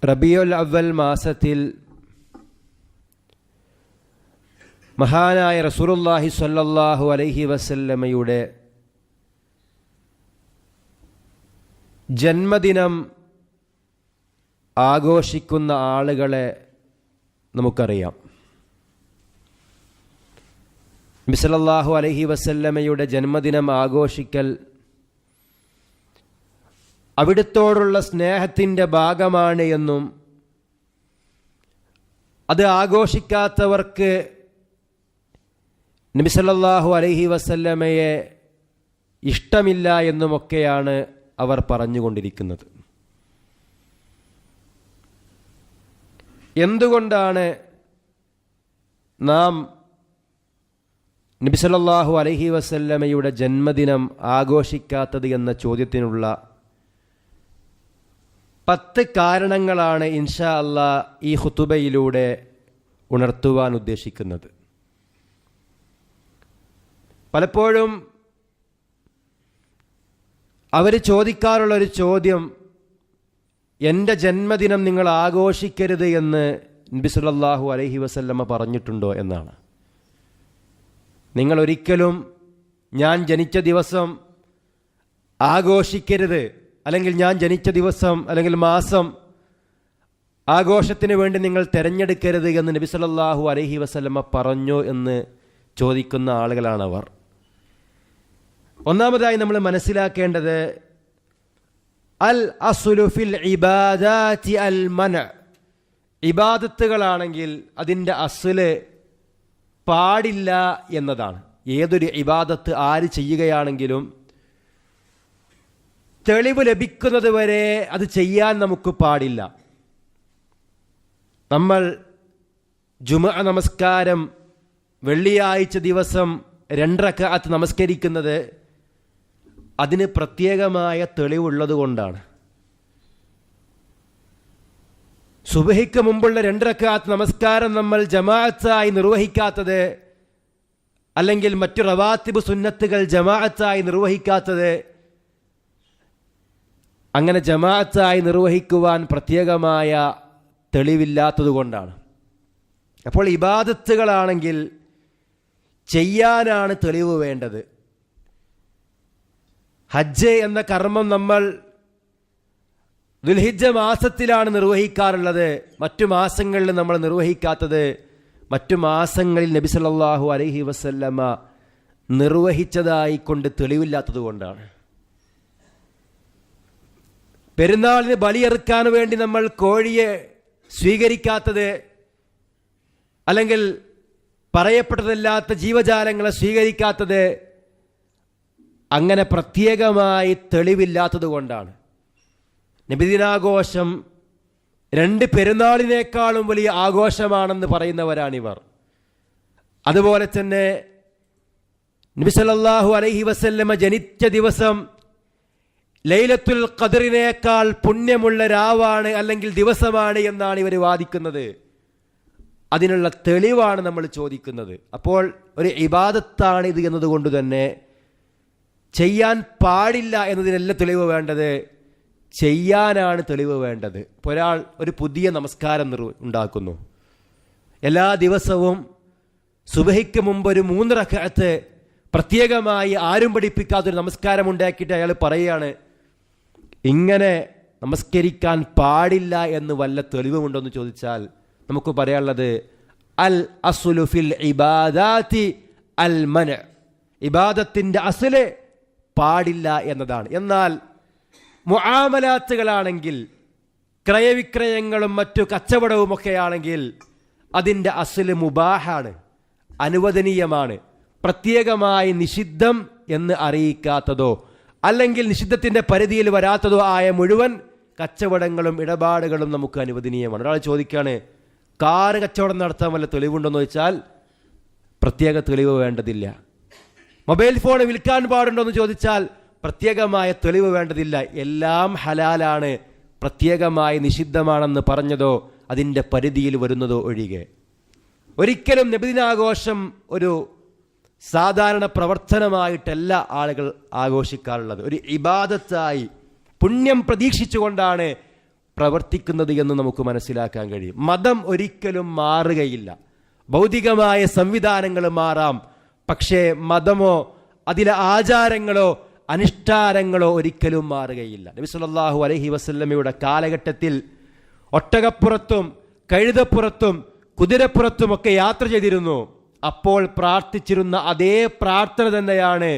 റബീഉൽ അവ്വൽ മാസത്തിൽ മഹാനായ റസൂലുള്ളാഹി സ്വല്ലല്ലാഹു അലൈഹി വസല്ലമയുടെ ജന്മദിനം ആഘോഷിക്കുന്ന ആളുകളെ നമുക്കറിയാം. നബി സല്ലല്ലാഹു അലൈഹി വസല്ലമയുടെ ജന്മദിനം ആഘോഷിക്കൽ അവിടുത്തോടുള്ള സ്നേഹത്തിൻ്റെ ഭാഗമാണ് എന്നും അത് ആഘോഷിക്കാത്തവർക്ക് നബി സല്ലല്ലാഹു അലൈഹി വസല്ലമയെ ഇഷ്ടമില്ല എന്നുമൊക്കെയാണ് അവർ പറഞ്ഞുകൊണ്ടിരിക്കുന്നത്. എന്തുകൊണ്ടാണ് നാം നബി സല്ലല്ലാഹു അലൈഹി വസല്ലമയുടെ ജന്മദിനം ആഘോഷിക്കാത്തത് എന്ന ചോദ്യത്തിനുള്ള 10 കാരണങ്ങളാണ് ഇൻഷാ അല്ലാഹ് ഈ ഖുതുബയിലൂടെ ഉണർത്തുവാൻ ഉദ്ദേശിക്കുന്നത്. പലപ്പോഴും അവർ ചോദിക്കാറുള്ളൊരു ചോദ്യം, എൻ്റെ ജന്മദിനം നിങ്ങൾ ആഘോഷിക്കരുത് എന്ന് നബി സല്ലല്ലാഹു അലൈഹി വസല്ലമ പറഞ്ഞിട്ടുണ്ടോ എന്നാണ്. നിങ്ങളൊരിക്കലും ഞാൻ ജനിച്ച ദിവസം ആഘോഷിക്കരുത്, അല്ലെങ്കിൽ ഞാൻ ജനിച്ച ദിവസം അല്ലെങ്കിൽ മാസം ആഘോഷത്തിന് വേണ്ടി നിങ്ങൾ തിരഞ്ഞെടുക്കരുത് എന്ന് നബി സല്ലല്ലാഹു അലൈഹി വസല്ലമ പറഞ്ഞോ എന്ന് ചോദിക്കുന്ന ആളുകളാണവർ. ഒന്നാമതായി നമ്മൾ മനസ്സിലാക്കേണ്ടത് അൽ അസ്ലു ഫിൽ ഇബാദാതി അൽ മന. ഇബാദത്തുകളാണെങ്കിൽ അതിൻ്റെ അസ്ല് പാടില്ല എന്നതാണ്. ഏതൊരു ഇബാദത്ത് ആര് ചെയ്യുകയാണെങ്കിലും തെളിവ് ലഭിക്കുന്നത് വരെ അത് ചെയ്യാൻ നമുക്ക് പാടില്ല. നമ്മൾ ജുമുഅ നമസ്കാരം വെള്ളിയാഴ്ച ദിവസം 2 റക്അത്ത് നമസ്കരിക്കുന്നത് അതിന് പ്രത്യേകമായ തെളിവുള്ളത് കൊണ്ടാണ്. സുബഹിക്ക് മുമ്പുള്ള 2 റക്അത്ത് നമസ്കാരം നമ്മൾ ജമാഅത്തായി നിർവഹിക്കാത്തത്, അല്ലെങ്കിൽ മറ്റു റവാത്തിബ് സുന്നത്തുകൾ ജമാഅത്തായി നിർവഹിക്കാത്തത്, അങ്ങനെ ജമാഅത്തായി നിർവഹിക്കുവാൻ പ്രത്യേകമായ തെളിവില്ലാത്തത് കൊണ്ടാണ്. അപ്പോൾ ഇബാദത്തുകളാണെങ്കിൽ ചെയ്യാനാണ് തെളിവ് വേണ്ടത്. ഹജ്ജ് എന്ന കർമ്മം നമ്മൾ ദുൽഹിജ്ജ മാസത്തിലാണ് നിർവഹിക്കാറുള്ളത്. മറ്റു മാസങ്ങളിൽ നമ്മൾ നിർവഹിക്കാത്തത് മറ്റു മാസങ്ങളിൽ നബി സല്ലല്ലാഹു അലൈഹി വസല്ലമ നിർവഹിച്ചതായി കൊണ്ട് തെളിവില്ലാത്തത് കൊണ്ടാണ്. പെരുന്നാളിന് ബലിയെറുക്കാൻ വേണ്ടി നമ്മൾ കോഴിയെ സ്വീകരിക്കാത്തത്, അല്ലെങ്കിൽ പറയപ്പെട്ടതല്ലാത്ത ജീവജാലങ്ങളെ സ്വീകരിക്കാത്തത് അങ്ങനെ പ്രത്യേകമായി തെളിവില്ലാത്തത് കൊണ്ടാണ്. നബിദിനാഘോഷം 2 പെരുന്നാളിനേക്കാളും വലിയ ആഘോഷമാണെന്ന് പറയുന്നവരാണിവർ. അതുപോലെ തന്നെ നബി സല്ലല്ലാഹു അലൈഹി വസല്ലമ ജനിച്ച ദിവസം ലൈലത്തുൽ ഖദറിനേക്കാൾ പുണ്യമുള്ള രാവാണ് അല്ലെങ്കിൽ ദിവസമാണ് എന്നാണ് ഇവർ വാദിക്കുന്നത്. അതിനുള്ള തെളിവാണ് നമ്മൾ ചോദിക്കുന്നത്. അപ്പോൾ ഒരു ഇബാദത്താണ് ഇത് എന്നതുകൊണ്ട് തന്നെ ചെയ്യാൻ പാടില്ല എന്നതിനല്ല തെളിവ് വേണ്ടത്, ചെയ്യാനാണ് തെളിവ് വേണ്ടത്. ഇപ്പോൾ ഒരാൾ ഒരു പുതിയ നമസ്കാരം ഉണ്ടാക്കുന്നു. എല്ലാ ദിവസവും സുബഹിക്ക് മുമ്പ് ഒരു 3 റക്അത്ത് പ്രത്യേകമായി ആരും പഠിപ്പിക്കാത്തൊരു നമസ്കാരം ഉണ്ടാക്കിയിട്ട് അയാൾ പറയുകയാണ്, ഇങ്ങനെ നമസ്കരിക്കാൻ പാടില്ല എന്ന് വല്ല തെളിവുമുണ്ടോ എന്ന് ചോദിച്ചാൽ നമുക്ക് പറയാനുള്ളത് അൽ അസ്ലു ഫിൽ ഇബാദാതി അൽ മന. ഇബാദത്തിൻ്റെ അസ്ല് പാടില്ല എന്നതാണ്. എന്നാൽ മുആമലാത്തുകളാണെങ്കിൽ, ക്രയവിക്രയങ്ങളും മറ്റു കച്ചവടവുമൊക്കെ ആണെങ്കിൽ അതിൻ്റെ അസ്ല് മുബാഹാണ്, അനുവദനീയമാണ്. പ്രത്യേകമായി നിഷിദ്ധം എന്ന് അറിയിക്കാത്തതോ അല്ലെങ്കിൽ നിഷിദ്ധത്തിൻ്റെ പരിധിയിൽ വരാത്തതോ ആയ മുഴുവൻ കച്ചവടങ്ങളും ഇടപാടുകളും നമുക്ക് അനുവദനീയമാണ്. ഒരാൾ ചോദിക്കുകയാണ്, കാറ് കച്ചവടം നടത്താൻ വല്ല തെളിവുണ്ടെന്ന് ചോദിച്ചാൽ പ്രത്യേക തെളിവ് വേണ്ടതില്ല. മൊബൈൽ ഫോൺ വിൽക്കാൻ പാടുണ്ടോ എന്ന് ചോദിച്ചാൽ പ്രത്യേകമായ തെളിവ് വേണ്ടതില്ല. എല്ലാം ഹലാലാണ്, പ്രത്യേകമായി നിഷിദ്ധമാണെന്ന് പറഞ്ഞതോ അതിൻ്റെ പരിധിയിൽ വരുന്നതോ ഒഴികെ. ഒരിക്കലും നബിദിനാഘോഷം ഒരു സാധാരണ പ്രവർത്തനമായിട്ടല്ല ആളുകൾ ആഘോഷിക്കാറുള്ളത്. ഒരു ഇബാദത്തായി പുണ്യം പ്രതീക്ഷിച്ചുകൊണ്ടാണ് പ്രവർത്തിക്കുന്നത് എന്ന് നമുക്ക് മനസ്സിലാക്കാൻ കഴിയും. മതം ഒരിക്കലും മാറുകയില്ല. ഭൗതികമായ സംവിധാനങ്ങൾ മാറാം, പക്ഷേ മതമോ അതിലെ ആചാരങ്ങളോ അനുഷ്ഠാനങ്ങളോ ഒരിക്കലും മാറുകയില്ല. നബി സല്ലല്ലാഹു അലൈഹി വസല്ലമയുടെ കാലഘട്ടത്തിൽ ഒട്ടകപ്പുറത്തും കഴുതപ്പുറത്തും കുതിരപ്പുറത്തുമൊക്കെ യാത്ര ചെയ്തിരുന്നു. അപ്പോൾ പ്രാർത്ഥിച്ചിരുന്ന അതേ പ്രാർത്ഥന തന്നെയാണ്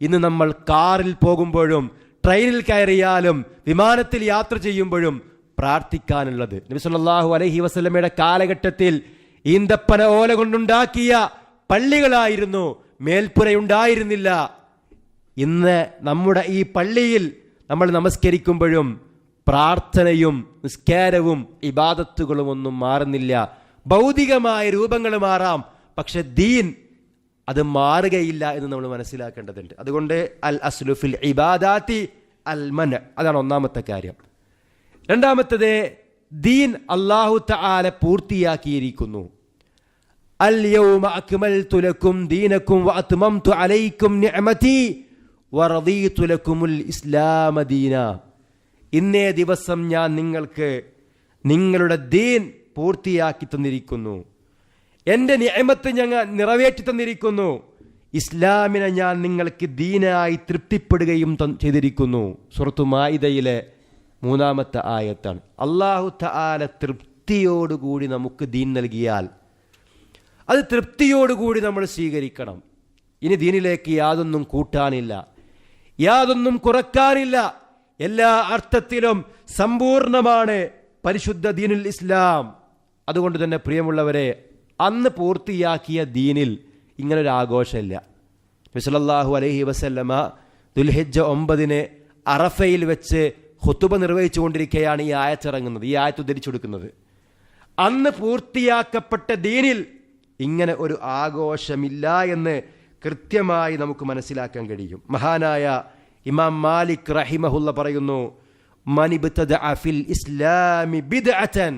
ഇന്ന് നമ്മൾ കാറിൽ പോകുമ്പോഴും ട്രെയിനിൽ കയറിയാലും വിമാനത്തിൽ യാത്ര ചെയ്യുമ്പോഴും പ്രാർത്ഥിക്കാനുള്ളത്. നബി സല്ലല്ലാഹു അലൈഹി വസല്ലമയുടെ കാലഘട്ടത്തിൽ ഈന്തപ്പന ഓല കൊണ്ടുണ്ടാക്കിയ പള്ളികളായിരുന്നു, മേൽപ്പുരയുണ്ടായിരുന്നില്ല. ഇന്ന് നമ്മുടെ ഈ പള്ളിയിൽ നമ്മൾ നമസ്കരിക്കുമ്പോഴും പ്രാർത്ഥനയും നിസ്കാരവും ഇബാദത്തുകളും ഒന്നും മാറുന്നില്ല. ഭൗതികമായ രൂപങ്ങൾ മാറാം, പക്ഷെ ദീൻ അത് മാറുകയില്ല എന്ന് നമ്മൾ മനസ്സിലാക്കേണ്ടതുണ്ട്. അതുകൊണ്ട് അൽ അസ്ലു ഫിൽ ഇബാദാത്തി അൽ മൻ, അതാണ് ഒന്നാമത്തെ കാര്യം. രണ്ടാമത്തത്, ദീൻ അല്ലാഹു തആല പൂർത്തിയാക്കിയിരിക്കുന്നു. അൽ യൗമ അക്മൽതു ലക്കും ദീനക്കും വഅത്മംതു അലൈക്കും നിഅമതി വറദീതു ലക്കുമുൽ ഇസ്ലാമ ദീന. ഇന്നേ ദിവസം ഞാൻ നിങ്ങൾക്ക് നിങ്ങളുടെ ദീൻ പൂർത്തിയാക്കി തന്നിരിക്കുന്നു, എൻ്റെ നിഅമത്ത് ഞങ്ങൾ നിറവേറ്റി തന്നിരിക്കുന്നു, ഇസ്ലാമിനെ ഞാൻ നിങ്ങൾക്ക് ദീനായി തൃപ്തിപ്പെടുകയും ചെയ്തിരിക്കുന്നു. സൂറത്തു മാഇദയിലെ 3-ാമത്തെ ആയത്താണ്. അല്ലാഹു തആല തൃപ്തിയോടുകൂടി നമുക്ക് ദീൻ നൽകിയാൽ അത് തൃപ്തിയോടുകൂടി നമ്മൾ സ്വീകരിക്കണം. ഇനി ദീനിലേക്ക് യാതൊന്നും കൂട്ടാനില്ല, യാതൊന്നും കുറക്കാനില്ല. എല്ലാ അർത്ഥത്തിലും സമ്പൂർണമാണ് പരിശുദ്ധ ദീനുൽ ഇസ്ലാം. അതുകൊണ്ട് തന്നെ പ്രിയമുള്ളവരെ, അന്ന് പൂർത്തിയാക്കിയ ദീനിൽ ഇങ്ങനൊരു ആഘോഷമില്ല. നബി സല്ലല്ലാഹു അലൈഹി വസല്ലമ ദുൽഹിജ്ജ 9 അറഫയിൽ വെച്ച് ഖുതുബ നിർവഹിച്ചു കൊണ്ടിരിക്കുകയാണ് ഈ ആയത്തിറങ്ങുന്നത്, ഈ ആയത്ത് ഉദ്ധരിച്ചെടുക്കുന്നത്. അന്ന് പൂർത്തിയാക്കപ്പെട്ട ദീനിൽ ഇങ്ങനെ ഒരു ആഘോഷമില്ല എന്ന് കൃത്യമായി നമുക്ക് മനസ്സിലാക്കാൻ കഴിയും. മഹാനായ ഇമാം മാലിക് റഹിമഹുല്ല പറയുന്നു, മനിബ്തദഅ ഫിൽ ഇസ്ലാമി ബിദ്അതൻ,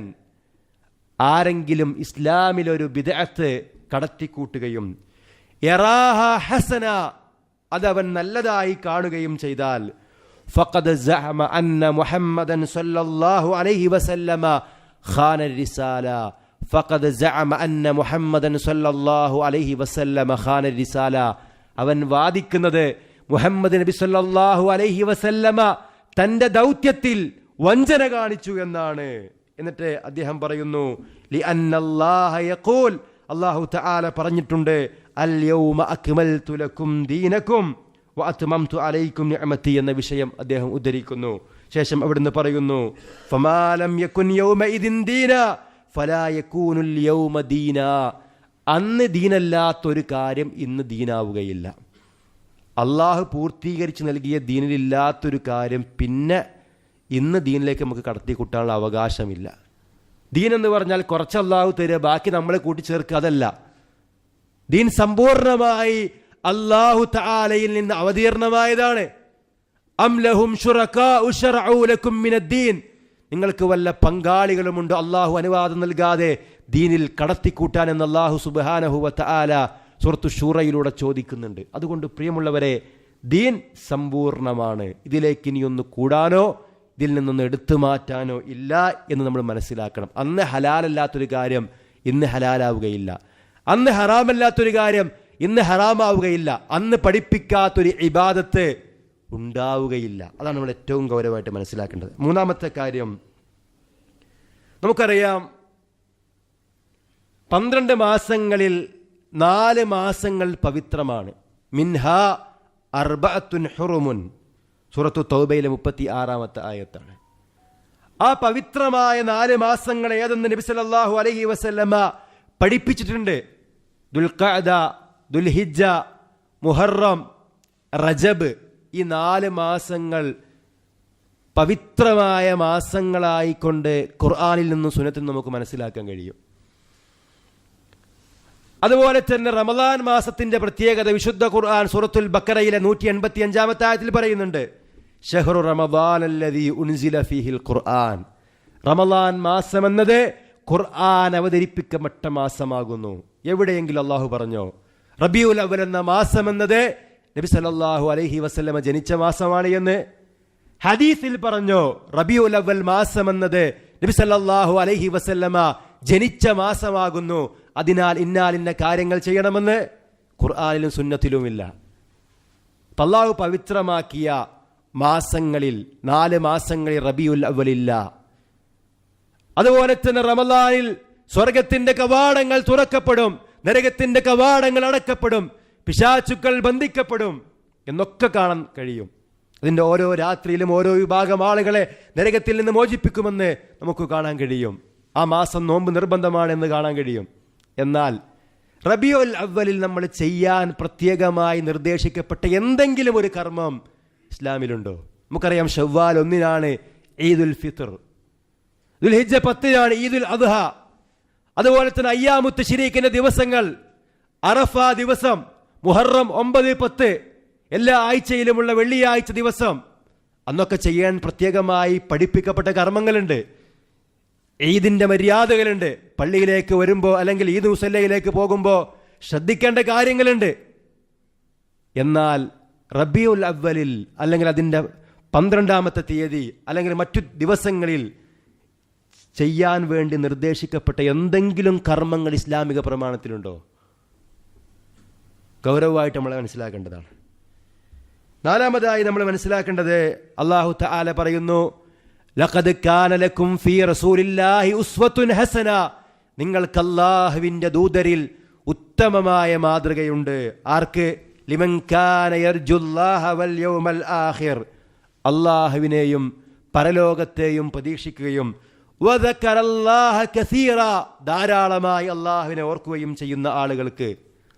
ആരെങ്കിലും ഇസ്ലാമിലൊരു ബിദ്അത്ത് കടത്തിക്കൂട്ടുകയും യറാഹ ഹസന, അതവൻ നല്ലതായി കാണുകയും ചെയ്താൽ, ഫഖദ് സഅമ അന്ന മുഹമ്മദൻ സല്ലല്ലാഹു അലൈഹി വസല്ലമ ഖാന റിസാല, ഫഖദ് സഅമ അന്ന മുഹമ്മദൻ സല്ലല്ലാഹു അലൈഹി വസല്ലമ ഖാന റിസാല. അവൻ വാദിക്കുന്നത് മുഹമ്മദ് നബി സല്ലല്ലാഹു അലൈഹി വസല്ലമ തന്റെ ദൗത്യത്തിൽ വഞ്ചന കാണിച്ചു എന്നാണ്. എന്നിട്ട് അദ്ദേഹം പറയുന്നു, ലിഅന്നല്ലാഹ യഖൂൽ, അല്ലാഹു തആല പറഞ്ഞിട്ടുണ്ട്, അൽ യൗമ അക്മൽതു ലക്കും ദീനക്കും വഅത്മംതു അലൈക്കും നിഅമതി എന്ന വിഷയം അദ്ദേഹം ഉദ്ധരിക്കുന്നു. ശേഷം അവിടുന്ന് പറയുന്നു, ഫമാ ലം യകുൻ യൗമഇദിൻ ദീന ഫലാ യകൂനുൽ യൗമ ദീന, അന്ന് ദീനല്ലാത്തൊരു കാര്യം ഇന്ന് ദീനാവുകയില്ല. അള്ളാഹു പൂർത്തീകരിച്ച് നൽകിയ ദീനിലില്ലാത്തൊരു കാര്യം പിന്നെ ഇന്ന് ദീനിലേക്ക് നമുക്ക് കടത്തിക്കൂട്ടാനുള്ള അവകാശമില്ല. ദീൻ എന്ന് പറഞ്ഞാൽ കുറച്ച് അള്ളാഹു തരിക, ബാക്കി നമ്മളെ കൂട്ടിച്ചേർക്കുക, അതല്ല. ദീൻ സമ്പൂർണമായി അള്ളാഹു തആലയിൽ നിന്ന് അവതീർണമായതാണ്. അം ലഹും ശുറകാഉ ശറഉ ലക്കും മിനദ്ദീൻ, നിങ്ങൾക്ക് വല്ല പങ്കാളികളുമുണ്ട് അള്ളാഹു അനുവാദം നൽകാതെ ദീനിൽ കടത്തിക്കൂട്ടാൻ എന്ന് അള്ളാഹു സുബ്ഹാനഹു വ തആല സൂറത്തു ശൂറയിലൂടെ ചോദിക്കുന്നുണ്ട്. അതുകൊണ്ട് പ്രിയമുള്ളവരെ, ദീൻ സമ്പൂർണമാണ്. ഇതിലേക്ക് ഇനിയൊന്ന് കൂടാനോ ഇതിൽ നിന്നൊന്ന് എടുത്തു മാറ്റാനോ ഇല്ല എന്ന് നമ്മൾ മനസ്സിലാക്കണം. അന്ന് ഹലാലല്ലാത്തൊരു കാര്യം ഇന്ന് ഹലാലാവുകയില്ല, അന്ന് ഹറാമല്ലാത്തൊരു കാര്യം ഇന്ന് ഹറാമാവുകയില്ല, അന്ന് പഠിപ്പിക്കാത്തൊരു ഇബാദത്ത് ഉണ്ടാവുകയില്ല. അതാണ് നമ്മൾ ഏറ്റവും ഗൗരവമായിട്ട് മനസ്സിലാക്കേണ്ടത്. മൂന്നാമത്തെ കാര്യം, നമുക്കറിയാം 12 മാസങ്ങളിൽ 4 മാസങ്ങൾ പവിത്രമാണ്. മിൻഹ അർബഅത്തുൻ ഹുറുമുൻ, സൂറത്തു തൗബയിലെ 36-ാമത്തെ ആയത്താണ്. ആ പവിത്രമായ 4 മാസങ്ങൾ ഏതെന്ന് നബി സല്ലല്ലാഹു അലൈഹി വസല്ലമ പഠിപ്പിച്ചിട്ടുണ്ട്. ദുൽഖഅദ, ദുൽഹിജ്ജ, മുഹറം, റജബ്, ഈ 4 മാസങ്ങൾ പവിത്രമായ മാസങ്ങളായിക്കൊണ്ട് ഖുർആനിൽ നിന്നും സുന്നത്തിൽ നിന്നും നമുക്ക് മനസ്സിലാക്കാൻ കഴിയും. അതുപോലെ തന്നെ റമദാൻ മാസത്തിന്റെ പ്രത്യേകത വിശുദ്ധ ഖുർആൻ സൂറത്തുൽ ബഖറയിലെ 185-ാമത്തെ ആയത്തിൽ പറയുന്നുണ്ട്, ഷഹ്റു റമദാൻ അല്ലദീ ഉൻസില ഫീഹിൽ ഖുർആൻ, റമദാൻ മാസം എന്നത് ഖുർആൻ അവതരിപ്പിക്കപ്പെട്ട മാസമാകുന്നു. എവിടെയെങ്കിലും അള്ളാഹു പറഞ്ഞോ? റബീഉൽ അവ്വൽ എന്ന മാസം എന്നത് നബി സല്ലല്ലാഹു അലൈഹി വസല്ലമ ജനിച്ച മാസമാണ് എന്ന്. ഹദീസിൽ പറഞ്ഞോ റബീഉൽ അവ്വൽ മാസം എന്നത് നബി സല്ലല്ലാഹു അലൈഹി വസല്ലമ ജനിച്ച മാസമാകുന്നു, അതിനാൽ ഇന്ന കാര്യങ്ങൾ ചെയ്യണമെന്ന് ഖുർആനിലും സുന്നത്തിലുമില്ല. അല്ലാഹു പവിത്രമാക്കിയ മാസങ്ങളിൽ 4 മാസങ്ങളിൽ റബീഉൽ അവ്വലില്ല. അതുപോലെ തന്നെ റമളാനിൽ സ്വർഗത്തിന്റെ കവാടങ്ങൾ തുറക്കപ്പെടും, നരകത്തിന്റെ കവാടങ്ങൾ അടക്കപ്പെടും, പിശാചുക്കൾ ബന്ധിക്കപ്പെടും എന്നൊക്കെ കാണാൻ കഴിയും. അതിൻ്റെ ഓരോ രാത്രിയിലും ഓരോ വിഭാഗം ആളുകളെ നരകത്തിൽ നിന്ന് മോചിപ്പിക്കുമെന്ന് നമുക്ക് കാണാൻ കഴിയും. ആ മാസം നോമ്പ് നിർബന്ധമാണെന്ന് കാണാൻ കഴിയും. എന്നാൽ റബീഉൽ അവ്വലിൽ നമ്മൾ ചെയ്യാൻ പ്രത്യേകമായി നിർദ്ദേശിക്കപ്പെട്ട എന്തെങ്കിലും ഒരു കർമ്മം ഇസ്ലാമിലുണ്ടോ? നമുക്കറിയാം, ശവ്വാൽ 1 ഈദുൽ ഫിത്ർ, ദുൽഹിജ്ജ 10 ഈദുൽ അദ്ഹ, അതുപോലെ തന്നെ അയ്യാമുത്ത് ശരീക്കിന്റെ ദിവസങ്ങൾ, അറഫ ദിവസം, മുഹറം 9, 10, എല്ലാ ആഴ്ചയിലുമുള്ള വെള്ളിയാഴ്ച ദിവസം, അന്നൊക്കെ ചെയ്യാൻ പ്രത്യേകമായി പഠിപ്പിക്കപ്പെട്ട കർമ്മങ്ങളുണ്ട്. ഈദിന്റെ മര്യാദകളുണ്ട്. പള്ളിയിലേക്ക് വരുമ്പോൾ അല്ലെങ്കിൽ ഈദ് മുസല്ലയിലേക്ക് പോകുമ്പോൾ ശ്രദ്ധിക്കേണ്ട കാര്യങ്ങളുണ്ട്. എന്നാൽ റബീഉൽ അവ്വലിൽ അല്ലെങ്കിൽ അതിൻ്റെ 12ാമത്തെ തീയതി അല്ലെങ്കിൽ മറ്റു ദിവസങ്ങളിൽ ചെയ്യാൻ വേണ്ടി നിർദ്ദേശിക്കപ്പെട്ട എന്തെങ്കിലും കർമ്മങ്ങൾ ഇസ്ലാമിക പ്രമാണത്തിലുണ്ടോ? ഗൗരവമായിട്ട് നമ്മൾ മനസ്സിലാക്കേണ്ടതാണ്. 4ാമതായി നമ്മൾ മനസ്സിലാക്കേണ്ടത്, അല്ലാഹു തആല പറയുന്നു, ലഖദ് കാന ലക്കും ഫീ റസൂലില്ലാഹി ഉസ്വത്തുൻ ഹസന, നിങ്ങൾക്ക് അല്ലാഹുവിൻ്റെ ദൂതരിൽ ഉത്തമമായ മാതൃകയുണ്ട്. ആർക്ക്? ലിമൻ കാന യർജുല്ലാഹ വൽ യൗമൽ ആഖിർ, അല്ലാഹുവിനെയും പരലോകത്തെയും പ്രതീക്ഷിക്കുകയും വദക്കറല്ലാഹ കസീറ, ധാരാളമായി അല്ലാഹുവിനെ ഓർക്കുകയും ചെയ്യുന്ന ആളുകൾക്ക്.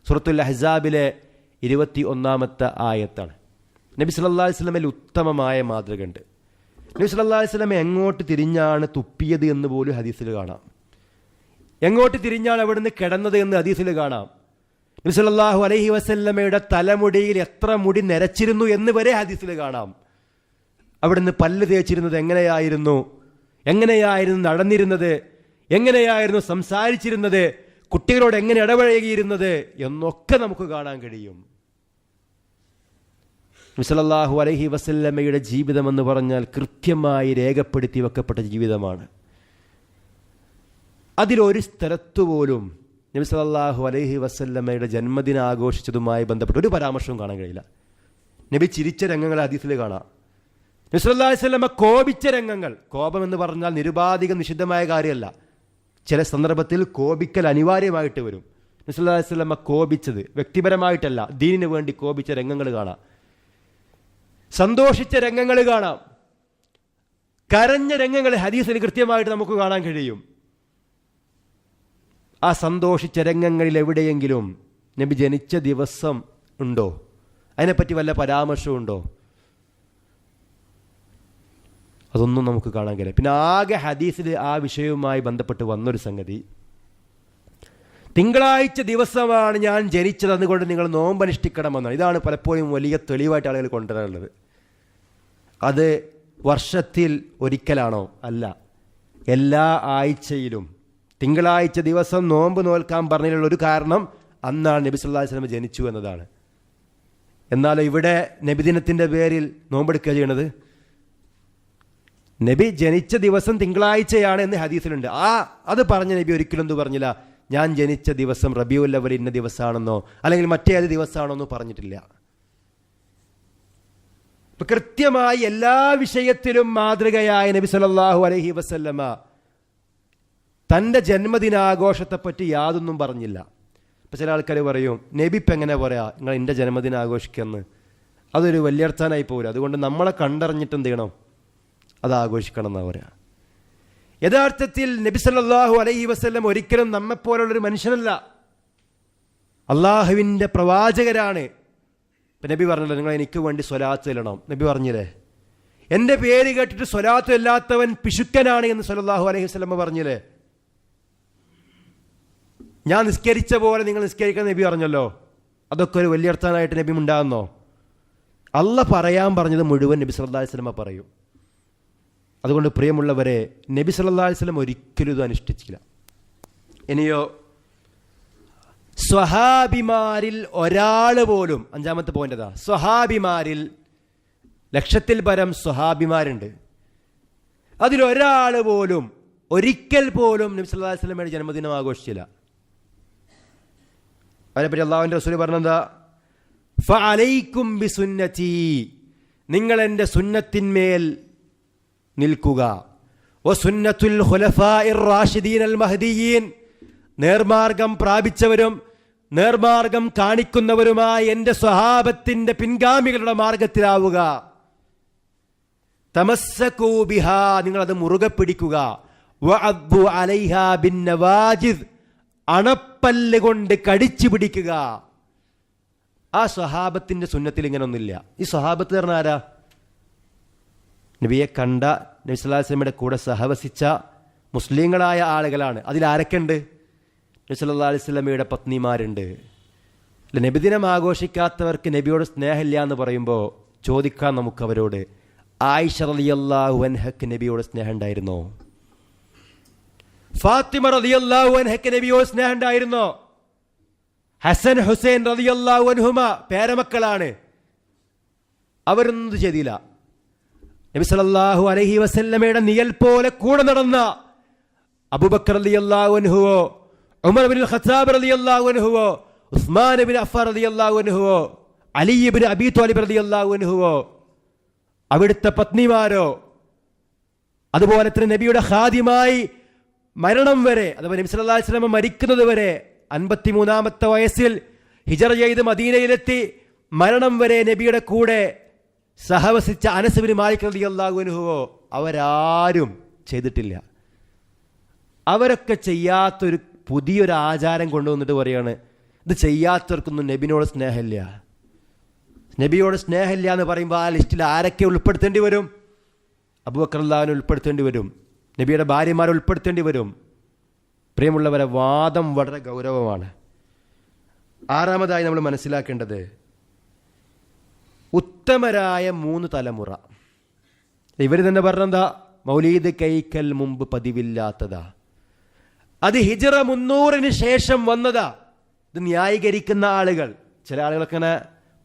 സൂറത്തുൽ അഹ്സാബിലെ 21ാമത്തെ ആയത്താണ്. നബി സല്ലല്ലാഹു അലൈഹി വസല്ലമയിൽ ഉത്തമമായ മാതൃക ഉണ്ട്. നബി സല്ലല്ലാഹു അലൈഹി വസല്ലം എങ്ങോട്ട് തിരിഞ്ഞാണ് തുപ്പിയത് എന്ന് പോലും ഹദീസിൽ കാണാം. എങ്ങോട്ട് തിരിഞ്ഞാണ് അവിടുന്ന് കിടന്നത് എന്ന് ഹദീസിൽ കാണാം. നബി സല്ലല്ലാഹു അലൈഹി വസല്ലമയുടെ തലമുടിയിൽ എത്ര മുടി നരച്ചിരുന്നു എന്ന് വരെ ഹദീസിൽ കാണാം. അവിടുന്ന് പല്ല് തേച്ചിരുന്നത് എങ്ങനെയായിരുന്നു നടന്നിരുന്നത്, എങ്ങനെയായിരുന്നു സംസാരിച്ചിരുന്നത്, കുട്ടികളോട് എങ്ങനെ ഇടപഴകിയിരുന്നത് എന്നൊക്കെ നമുക്ക് കാണാൻ കഴിയും. നബി സല്ലല്ലാഹു അലൈഹി വസല്ലമയുടെ ജീവിതം എന്ന് പറഞ്ഞാൽ കൃത്യമായി രേഖപ്പെടുത്തി വെക്കപ്പെട്ട ജീവിതമാണ്. അതിലൊരു സ്ഥലത്തുപോലും നബി സല്ലല്ലാഹു അലൈഹി വസല്ലമയുടെ ജന്മദിനം ആഘോഷിച്ചതുമായി ബന്ധപ്പെട്ട് ഒരു പരാമർശവും കാണാൻ കഴിയില്ല. നബി ചിരിച്ച രംഗങ്ങൾ ഹദീസിൽ കാണാം. നബി സല്ലല്ലാഹു അലൈഹി വസല്ലമ കോപിച്ച രംഗങ്ങൾ, കോപം എന്ന് പറഞ്ഞാൽ നിരുപാധികം നിഷിദ്ധമായ കാര്യമല്ല, ചില സന്ദർഭത്തിൽ കോപിക്കൽ അനിവാര്യമായിട്ട് വരും. നബി സല്ലല്ലാഹു അലൈഹി വസല്ലമ കോപിച്ചത് വ്യക്തിപരമായിട്ടല്ല, ദീനിന് വേണ്ടി കോപിച്ച രംഗങ്ങൾ കാണാം. സന്തോഷിച്ച രംഗങ്ങൾ കാണാം. കരഞ്ഞ രംഗങ്ങൾ ഹദീസിൽ കൃത്യമായിട്ട് നമുക്ക് കാണാൻ കഴിയും. ആ സന്തോഷിച്ച രംഗങ്ങളിൽ എവിടെയെങ്കിലും നബി ജനിച്ച ദിവസം ഉണ്ടോ? അതിനെപ്പറ്റി വല്ല പരാമർശമുണ്ടോ? അതൊന്നും നമുക്ക് കാണാൻ കഴിയില്ല. പിന്നെ ആകെ ഹദീസിൽ ആ വിഷയവുമായി ബന്ധപ്പെട്ട് വന്നൊരു സംഗതി, തിങ്കളാഴ്ച ദിവസമാണ് ഞാൻ ജനിച്ചത്, അതുകൊണ്ട് നിങ്ങൾ നോമ്പനുഷ്ഠിക്കണമെന്നാണ്. ഇതാണ് പലപ്പോഴും വലിയ തെളിവായിട്ട് ആളുകൾ കൊണ്ടുവരാറുള്ളത്. അത് വർഷത്തിൽ ഒരിക്കലാണോ? അല്ല, എല്ലാ ആഴ്ചയിലും തിങ്കളാഴ്ച ദിവസം നോമ്പ് നോൽക്കാൻ പറഞ്ഞതിലുള്ള ഒരു കാരണം അന്നാണ് നബി സല്ലല്ലാഹു അലൈഹി വസല്ലം ജനിച്ചു എന്നതാണ്. എന്നാൽ ഇവിടെ നബിദിനത്തിൻ്റെ പേരിൽ നോമ്പെടുക്കുക ചെയ്യണത്, നബി ജനിച്ച ദിവസം തിങ്കളാഴ്ചയാണ് എന്ന് ഹദീസിലുണ്ട്. അത് പറഞ്ഞ നബി ഒരിക്കലും എന്ത് പറഞ്ഞില്ല, ഞാൻ ജനിച്ച ദിവസം റബീഉൽ അവ്വൽ ഇന്ന ദിവസമാണെന്നോ അല്ലെങ്കിൽ മറ്റേത് ദിവസമാണെന്നോ പറഞ്ഞിട്ടില്ല. കൃത്യമായി എല്ലാ വിഷയത്തിലും മാതൃകയായ നബി സല്ലല്ലാഹു അലൈഹി വസല്ലമ തൻ്റെ ജന്മദിനാഘോഷത്തെപ്പറ്റി യാതൊന്നും പറഞ്ഞില്ല. ഇപ്പം ചില ആൾക്കാർ പറയും, നബി ഇപ്പം എങ്ങനെ പറയാ നിങ്ങൾ എൻ്റെ ജന്മദിനം ആഘോഷിക്കുമെന്ന്? അതൊരു വലിയർത്താനായി പോലും. അതുകൊണ്ട് നമ്മളെ കണ്ടറിഞ്ഞിട്ട് എന്ത് ചെയ്യണം, അത് ആഘോഷിക്കണം എന്നാണ് പറയാ. യഥാർത്ഥത്തിൽ നബി സല്ലല്ലാഹു അലൈഹി വസല്ലം ഒരിക്കലും നമ്മെപ്പോലുള്ളൊരു മനുഷ്യനല്ല, അള്ളാഹുവിൻ്റെ പ്രവാചകരാണ്. ഇപ്പം നബി പറഞ്ഞല്ലോ, നിങ്ങൾ എനിക്ക് വേണ്ടി സ്വലാത്ത് ചെല്ലണം. നബി പറഞ്ഞില്ലേ, എൻ്റെ പേര് കേട്ടിട്ട് സ്വലാത്ത് ഇല്ലാത്തവൻ പിശുക്കനാണ് എന്ന് സല്ലല്ലാഹു അലൈഹി വസല്ലം പറഞ്ഞില്ലേ. ഞാൻ നിസ്കരിച്ച പോലെ നിങ്ങൾ നിസ്കരിക്കണം നബി പറഞ്ഞല്ലോ. അതൊക്കെ ഒരു വലിയ അർത്ഥാനായിട്ട് നബി ഉണ്ടാകുന്നോ? അള്ള പറയാൻ പറഞ്ഞത് മുഴുവൻ നബി സല്ലല്ലാഹു അലൈഹി വസല്ലം പറയും. അതുകൊണ്ട് പ്രിയമുള്ളവരെ, നബി സല്ലല്ലാഹു അലൈഹി വസല്ലം ഒരിക്കലും ഇത് അനുഷ്ഠിച്ചില്ല. ഇനിയോ സ്വഹാബിമാരിൽ ഒരാൾ പോലും, 5ാമത്തെ പോയിന്റ് അതാ, സ്വഹാബിമാരിൽ ലക്ഷത്തിൽ പരം സ്വഹാബിമാരുണ്ട്. അതിലൊരാൾ പോലും ഒരിക്കൽ പോലും നബി സല്ലല്ലാഹു അലൈഹി വസല്ലമയുടെ ജന്മദിനം ആഘോഷിച്ചില്ല. അതിനെപ്പറ്റി അള്ളാഹുവിൻ്റെ റസൂൽ പറഞ്ഞെന്താ? ഫഅലൈക്കും ബിസുന്നതി, നിങ്ങൾ എൻ്റെ സുന്നത്തിന്മേൽ നിൽക്കുക. വസുന്നത്തുൽ ഖുലഫാഇർ റാഷിദീനൽ മഹ്ദിയീൻ, നേർമാർഗം പ്രാപിച്ചവരും നേർമാർഗം കാണിക്കുന്നവരുമായ എൻ്റെ സ്വഹാബത്തിൻ്റെ പിൻഗാമികളുടെ മാർഗത്തിലാവുക. തമസ്സകൂ ബിഹാ, നിങ്ങളത് മുറുകെ പിടിക്കുക. വഅദ്ദു അലൈഹാ ബിന്നവാജിദ്, അണപ്പല്ല് കൊണ്ട് കടിച്ചു പിടിക്കുക. ആ സ്വഹാബത്തിൻ്റെ സുന്നത്തിൽ ഇങ്ങനൊന്നുമില്ല. ഈ സ്വഹാബത്ത് പറഞ്ഞ ആരാ? നബിയെ കണ്ട, നബി സല്ലല്ലാഹു അലൈഹി വസല്ലമയുടെ കൂടെ സഹവസിച്ച മുസ്ലിങ്ങളായ ആളുകളാണ്. അതിലാരൊക്കെയുണ്ട്? നബി സല്ലല്ലാഹു അലൈഹി വസല്ലമയുടെ പത്നിമാരുണ്ട്. അല്ല, നബിദിനം ആഘോഷിക്കാത്തവർക്ക് നബിയോട് സ്നേഹമില്ല എന്ന് പറയുമ്പോൾ ചോദിക്കാം നമുക്ക് അവരോട്, ആയിഷ റളിയല്ലാഹു അൻഹക്ക് നബിയോട് സ്നേഹം ഉണ്ടായിരുന്നോ? ഫാത്തിമ റളിയല്ലാഹു അൻഹക്ക് നബിയോട് സ്നേഹം ഉണ്ടായിരുന്നോ? ഹസൻ ഹുസൈൻ റളിയല്ലാഹു അൻഹുമ പേരമക്കളാണ്, അവരൊന്നും ചെയ്തില്ല. നബി സല്ലല്ലാഹു അലൈഹി വസല്ലമയുടെ നിഴൽ പോലെ കൂടെ നടന്ന അബൂബക്കർ റളിയല്ലാഹു അൻഹുവോ, ഉമർ ഇബ്നുൽ ഖത്താബ് റളിയല്ലാഹു അൻഹുവോ, ഉസ്മാൻ ഇബ്നു അഫ്ഫാൻ റളിയല്ലാഹു അൻഹുവോ, അലി ഇബ്നു അബീ ത്വാലിബ് റളിയല്ലാഹു അൻഹുവോ, അവിടുത്തെ പത്നിമാരോ, അതുപോലെ തന്നെ നബിയുടെ ഖാദിമായി മരണം വരെ, അതുപോലെ നബി സല്ലല്ലാഹു അലൈഹി വസല്ലം മരിക്കുന്നത് വരെ 53-ാമത്തെ വയസ്സിൽ ഹിജറ ചെയ്ത് മദീനയിലെത്തി മരണം വരെ നബിയുടെ കൂടെ സഹവസിച്ച അനസ് ഇബ്നു മാലിക് റളിയല്ലാഹു അൻഹുവോ, അവരാരും ചെയ്തിട്ടില്ല. അവരൊക്കെ ചെയ്യാത്തൊരു പുതിയൊരു ആചാരം കൊണ്ടുവന്നിട്ട് പറയാണ്, ഇത് ചെയ്യാത്തവർക്കൊന്നും നബിനോട് സ്നേഹമില്ല. നബിയോട് സ്നേഹമില്ല എന്ന് പറയുമ്പോൾ ആ ലിസ്റ്റിൽ ആരൊക്കെ ഉൾപ്പെടുത്തേണ്ടി വരും? അബൂബക്കർ റളിയല്ലാഹു ഉൾപ്പെടുത്തേണ്ടി വരും, നബിയുടെ ഭാര്യമാരെ ഉൾപ്പെടുത്തേണ്ടി വരും. പ്രിയമുള്ളവരെ, വാദം വളരെ ഗൗരവമാണ്. ആറാമതായി നമ്മൾ മനസ്സിലാക്കേണ്ടത്, ഉത്തമരായ 3 തലമുറ. ഇവർ തന്നെ പറഞ്ഞെന്താ? മൗലീദ് കൈക്കൽ മുമ്പ് പതിവില്ലാത്തതാ, അത് ഹിജ്റ 300-ന് ശേഷം വന്നതാ. ഇത് ന്യായീകരിക്കുന്ന ആളുകൾ, ചില ആളുകളൊക്കെ ഇങ്ങനെ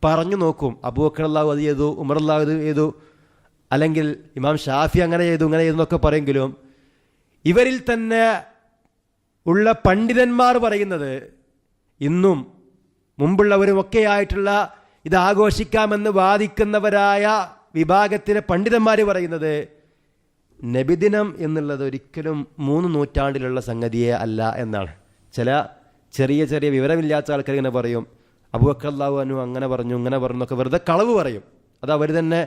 പറഞ്ഞു നോക്കും, അബൂബക്കർ റളിയല്ലാഹു അത് ചെയ്തു, ഉമർ റളിയല്ലാഹു അത് ചെയ്തു, അല്ലെങ്കിൽ ഇമാം ഷാഫി അങ്ങനെ ചെയ്തു ഇങ്ങനെ ചെയ്തു എന്നൊക്കെ പറയെങ്കിലും ഇവരിൽ തന്നെ ഉള്ള പണ്ഡിതന്മാർ പറയുന്നത്, ഇന്നും മുമ്പുള്ളവരുമൊക്കെ ആയിട്ടുള്ള ഇത് ആഘോഷിക്കാമെന്ന് വാദിക്കുന്നവരായ വിഭാഗത്തിലെ പണ്ഡിതന്മാർ പറയുന്നത്, നബിദിനം എന്നുള്ളത് ഒരിക്കലും 3 നൂറ്റാണ്ടിലുള്ള സംഗതിയെ അല്ല എന്നാണ്. ചില ചെറിയ ചെറിയ വിവരമില്ലാത്ത ആൾക്കാർ ഇങ്ങനെ പറയും, അബൂബക്കർ റളിയല്ലാഹു അൻഹു അങ്ങനെ പറഞ്ഞു ഇങ്ങനെ പറഞ്ഞു എന്നൊക്കെ വെറുതെ കളവ് പറയും. അത് അവർ തന്നെ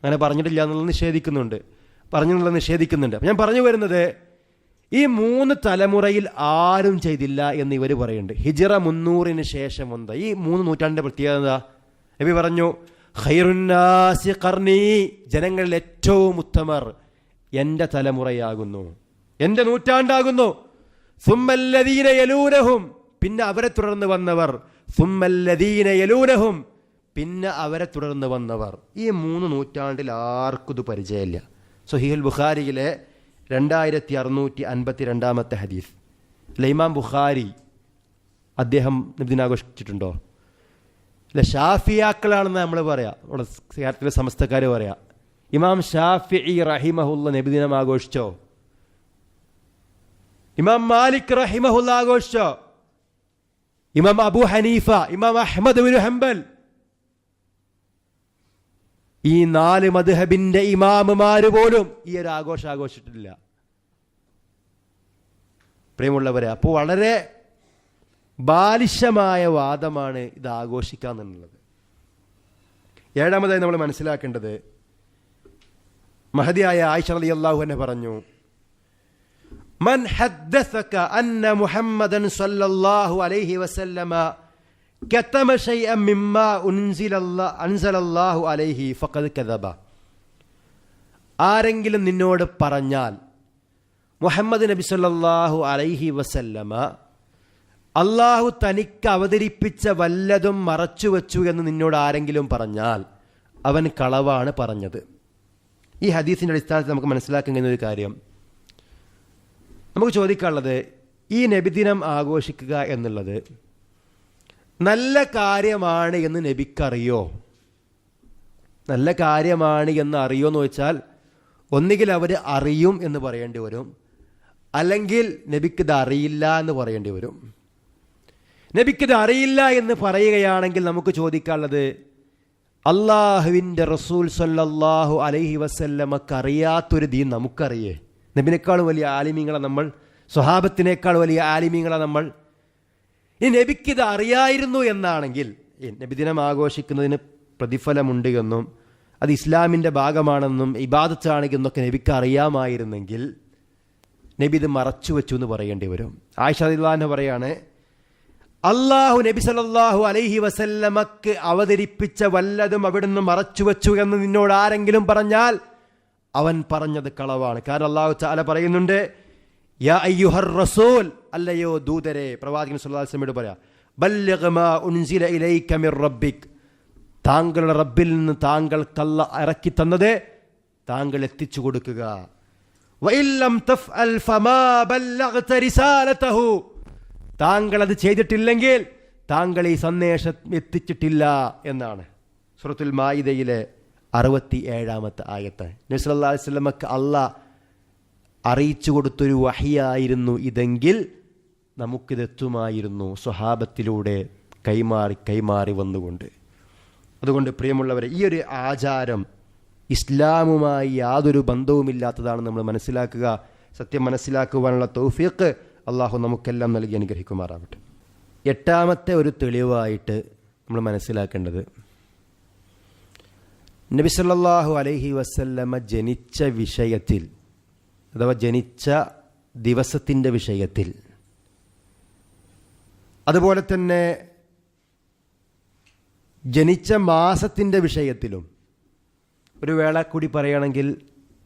അങ്ങനെ പറഞ്ഞിട്ടില്ല എന്നുള്ളത് നിഷേധിക്കുന്നുണ്ട്. അപ്പം ഞാൻ പറഞ്ഞു വരുന്നത്, ഈ 3 തലമുറയിൽ ആരും ചെയ്തില്ല എന്ന് ഇവർ പറയുന്നുണ്ട്. ഹിജ്റ 300-ന് ശേഷം വന്ന ഈ 3 നൂറ്റാണ്ടിൻ്റെ പ്രത്യേകത നബി പറഞ്ഞു, ഖൈറുന്നാസി ഖർനി, ജനങ്ങളിൽ ഏറ്റവും ഉത്തമർ എൻ്റെ തലമുറയാകുന്നു, എൻ്റെ നൂറ്റാണ്ടാകുന്നു. സുമ്മല്ലദീന യലൂനഹും, പിന്നെ അവരെ തുടർന്ന് വന്നവർ. സുമ്മല്ലദീന യലൂനഹും, പിന്നെ അവരെ തുടർന്ന് വന്നവർ. ഈ 3 നൂറ്റാണ്ടിൽ ആർക്കും ഇത് പരിചയമില്ല. സ്വഹീഹുൽ ബുഖാരിയിലെ 2652-ാമത്തെ ഹദീസ്. അല്ല, ഇമാം ബുഖാരി അദ്ദേഹം നബിദിനാഘോഷിച്ചിട്ടുണ്ടോ? അല്ല, ഷാഫിയാക്കളാണെന്ന് നമ്മൾ പറയാം, നമ്മുടെ കേരളത്തിലെ സമസ്തക്കാർ പറയാം. ഇമാം ഷാഫിഈ റഹിമഹുല്ല നബിദിനം ആഘോഷിച്ചോ? ഇമാം മാലിക് റഹിമഹുല്ല ആഘോഷിച്ചോ? ഇമാം അബൂ ഹനീഫ, ഇമാം അഹ്മദ് ഇബ്നു ഹംബൽ, ഈ 4 മദ്ഹബിന്റെ ഇമാമുമാര് പോലും ഈ ഒരു ആഘോഷം ആഘോഷിച്ചിട്ടില്ല. പ്രിയമുള്ളവരെ, അപ്പോൾ വളരെ ബാലിശമായ വാദമാണ് ഇത് ആഘോഷിക്കാന്നുള്ളത്. ഏഴാമതായി നമ്മൾ മനസ്സിലാക്കേണ്ടത്, മഹദിയായ ആയിഷ റളിയല്ലാഹു അൻഹ പറഞ്ഞു, മൻ ഹദ്ദസക അന്ന മുഹമ്മദൻ സ്വല്ലല്ലാഹു അലൈഹി വസല്ലമ കതമ ശൈഅൻ മിമ്മാ അൻസലല്ലാഹു അലൈഹി ഫഖദ് കദബ. ആരെങ്കിലും നിന്നോട് പറഞ്ഞാൽ മുഹമ്മദ് നബി സ്വല്ലല്ലാഹു അലൈഹി വസല്ലമ അള്ളാഹു തനിക്ക് അവതരിപ്പിച്ച വല്ലതും മറച്ചു വച്ചു എന്ന് നിന്നോട് ആരെങ്കിലും പറഞ്ഞാൽ അവൻ കളവാണ് പറഞ്ഞത്. ഈ ഹദീസിൻ്റെ അടിസ്ഥാനത്തിൽ നമുക്ക് മനസ്സിലാക്കാൻ കഴിയുന്ന ഒരു കാര്യം, നമുക്ക് ചോദിക്കാനുള്ളത്, ഈ നബിദിനം ആഘോഷിക്കുക എന്നുള്ളത് നല്ല കാര്യമാണ് എന്ന് നബിക്കറിയോ? നല്ല കാര്യമാണ് എന്ന് അറിയുമെന്ന് വെച്ചാൽ ഒന്നുകിൽ അവർ അറിയും എന്ന് പറയേണ്ടി വരും, അല്ലെങ്കിൽ നബിക്കിത് അറിയില്ല എന്ന് പറയേണ്ടി വരും. നബിക്കിത് അറിയില്ല എന്ന് പറയുകയാണെങ്കിൽ നമുക്ക് ചോദിക്കാനുള്ളത്, അള്ളാഹുവിൻ്റെ റസൂൽ സല്ലല്ലാഹു അലൈഹി വസല്ലമക്ക് അറിയാത്തൊരു ദീൻ നമുക്കറിയേ? നബിനേക്കാൾ വലിയ ആലിമീങ്ങളെ നമ്മൾ, സ്വഹാബത്തിനേക്കാൾ വലിയ ആലിമീങ്ങളെ നമ്മൾ. ഈ നബിക്കിത് അറിയായിരുന്നു എന്നാണെങ്കിൽ, നബിദിനം ആഘോഷിക്കുന്നതിന് പ്രതിഫലമുണ്ട് എന്നും അത് ഇസ്ലാമിൻ്റെ ഭാഗമാണെന്നും ഇബാദത്താണെന്നൊക്കെ നബിക്ക് അറിയാമായിരുന്നെങ്കിൽ നബി ഇത് മറച്ചു വെച്ചു എന്ന് പറയേണ്ടി വരും. ആയിഷ റളിയല്ലാഹു അൻഹ പറയാണ്, അള്ളാഹു നബി സല്ലല്ലാഹു അലൈഹി വസല്ലമക്ക് അവതരിപ്പിച്ച വല്ലതും അവിടുന്ന് മറച്ചു വെച്ചു എന്ന് നിന്നോട് ആരെങ്കിലും പറഞ്ഞാൽ അവൻ പറഞ്ഞത് കളവാണ്. കാരണം അല്ലാഹു തആല പറയുന്നുണ്ട്, യാ അയ്യുഹർ റസൂൽ, അല്ലയോ ദൂതരെ, പ്രവാചകൻ സല്ലല്ലാഹു അലൈഹി വസല്ലമയോട് പറയാ, ബല്ലിഗ് മാ ഉൻസില ഇലൈക മിർ റബ്ബിക്, താങ്കളുടെ റബ്ബിൽ നിന്ന് താങ്കൾക്കല്ല ഇറക്കി തന്നത് താങ്കൾ എത്തിച്ചു കൊടുക്കുക. വഇല്ലം തഫ്അൽ ഫമാ ബല്ലഗ്ത റിസാലതഹു, താങ്കൾ അത് ചെയ്തിട്ടില്ലെങ്കിൽ താങ്കൾ ഈ സന്ദേശം എത്തിച്ചിട്ടില്ല എന്നാണ് സൂറത്തുൽ മാഇദയിലെ 67-ാമത്തെ ആയത്ത്. നബി സല്ലല്ലാഹു അലൈഹി വസല്ലമക്ക് അല്ലാഹ് അറിയിച്ചു കൊടുത്തൊരു വഹിയായിരുന്നു ഇതെങ്കിൽ നമുക്കിതെത്തുമായിരുന്നു, സ്വഹാബത്തിലൂടെ കൈമാറി വന്നുകൊണ്ട്. അതുകൊണ്ട് പ്രിയമുള്ളവരെ, ഈ ഒരു ആചാരം ഇസ്ലാമുമായി യാതൊരു ബന്ധവുമില്ലാത്തതാണ് നമ്മൾ മനസ്സിലാക്കുക. സത്യം മനസ്സിലാക്കുവാനുള്ള തൗഫീഖ് അള്ളാഹു നമുക്കെല്ലാം നൽകി അനുഗ്രഹിക്കുമാറാവട്ടെ. 8ാമത്തെ ഒരു തെളിവായിട്ട് നമ്മൾ മനസ്സിലാക്കേണ്ടത്, നബി സല്ലല്ലാഹു അലൈഹി വസല്ലമ ജനിച്ച വിഷയത്തിൽ, അഥവാ ജനിച്ച ദിവസത്തിൻ്റെ വിഷയത്തിൽ, അതുപോലെ തന്നെ ജനിച്ച മാസത്തിൻ്റെ വിഷയത്തിലും, ഒരു വേള കൂടി പറയുകയാണെങ്കിൽ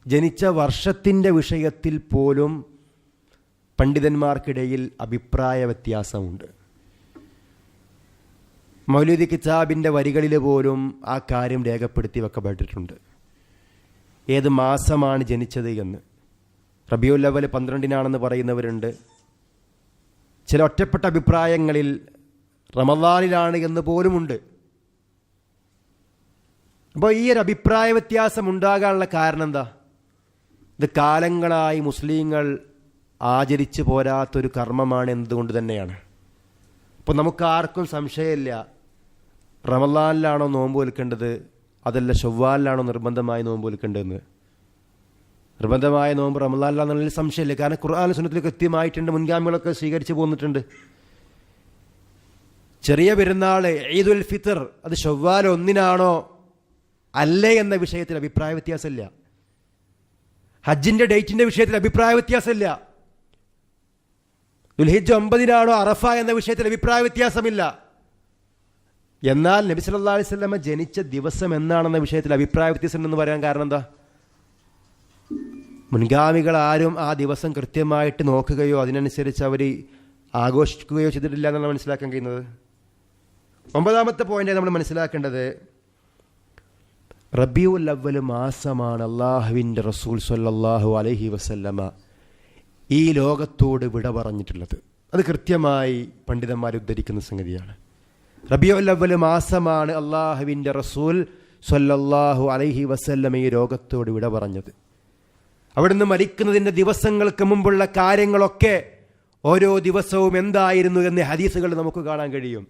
ജനിച്ച വർഷത്തിൻ്റെ വിഷയത്തിൽ പോലും പണ്ഡിതന്മാർക്കിടയിൽ അഭിപ്രായ വ്യത്യാസമുണ്ട്. മൗലൂദി കിതാബിൻ്റെ വരികളിൽ പോലും ആ കാര്യം രേഖപ്പെടുത്തി വെക്കപ്പെട്ടിട്ടുണ്ട്, ഏത് മാസമാണ് ജനിച്ചത് എന്ന്. റബീഉൽ അവ്വൽ 12-നാണെന്ന് പറയുന്നവരുണ്ട്. ചില ഒറ്റപ്പെട്ട അഭിപ്രായങ്ങളിൽ റമളാനിലാണ് എന്ന് പോലുമുണ്ട്. അപ്പോൾ ഈ ഒരു അഭിപ്രായ വ്യത്യാസം ഉണ്ടാകാനുള്ള കാരണം എന്താ? ഇത് കാലങ്ങളായി മുസ്ലിങ്ങൾ ആചരിച്ചു പോരാത്തൊരു കർമ്മമാണ് എന്നതുകൊണ്ട് തന്നെയാണ്. അപ്പോൾ നമുക്കാർക്കും സംശയമില്ല, റമളാനിലാണോ നോമ്പ് വെൽക്കേണ്ടത്, അതല്ല ശവ്വാലിലാണോ നിർബന്ധമായി നോമ്പ് വെൽക്കേണ്ടതെന്ന്. നിർബന്ധമായ നോമ്പ് റമളാനിലാണെന്നുള്ളതിൽ സംശയമില്ല. കാരണം ഖുർആനും സുന്നത്തിലും കൃത്യമായിട്ടുണ്ട്, മുൻഗാമികളൊക്കെ സ്വീകരിച്ചു പോന്നിട്ടുണ്ട്. ചെറിയ പെരുന്നാൾ ഈദുൽ ഫിത്തർ അത് ശവ്വാൽ 1-നാണോ അല്ലേ എന്ന വിഷയത്തിൽ അഭിപ്രായ വ്യത്യാസമില്ല. ഹജ്ജിൻ്റെ ഡേറ്റിൻ്റെ വിഷയത്തിൽ അഭിപ്രായ വ്യത്യാസമില്ല. ദുൽഹിജ്ജ് 9-നാണോ അറഫ എന്ന വിഷയത്തിൽ അഭിപ്രായ വ്യത്യാസമില്ല. എന്നാൽ നബി സല്ലല്ലാഹു അലൈഹി വസല്ലമ ജനിച്ച ദിവസം എന്നാണെന്ന വിഷയത്തിൽ അഭിപ്രായ വ്യത്യാസം ഉണ്ടെന്ന് പറയാൻ കാരണം എന്താ? മുൻഗാമികൾ ആരും ആ ദിവസം കൃത്യമായിട്ട് നോക്കുകയോ അതിനനുസരിച്ച് അവർ ആഘോഷിക്കുകയോ ചെയ്തിട്ടില്ല എന്നാണ് മനസ്സിലാക്കാൻ കഴിയുന്നത്. 9ാമത്തെ പോയിന്റ് നമ്മൾ മനസ്സിലാക്കേണ്ടത്, റബീഉൽ അവ്വൽ മാസമാണ് അള്ളാഹുവിൻ്റെ റസൂൽ സ്വല്ലല്ലാഹു അലൈഹി വസല്ലമ ഈ ലോകത്തോട് വിട പറഞ്ഞിട്ടുള്ളത്. അത് കൃത്യമായി പണ്ഡിതന്മാർ ഉദ്ധരിക്കുന്ന സംഗതിയാണ്. റബീഉൽ അവ്വൽ മാസമാണ് അള്ളാഹുവിൻ്റെ റസൂൽ സ്വല്ലല്ലാഹു അലൈഹി വസല്ലമ ഈ ലോകത്തോട് വിട പറഞ്ഞത്. അവിടുന്ന് മരിക്കുന്നതിൻ്റെ ദിവസങ്ങൾക്ക് മുമ്പുള്ള കാര്യങ്ങളൊക്കെ ഓരോ ദിവസവും എന്തായിരുന്നു എന്ന് ഹദീസുകൾ നമുക്ക് കാണാൻ കഴിയും.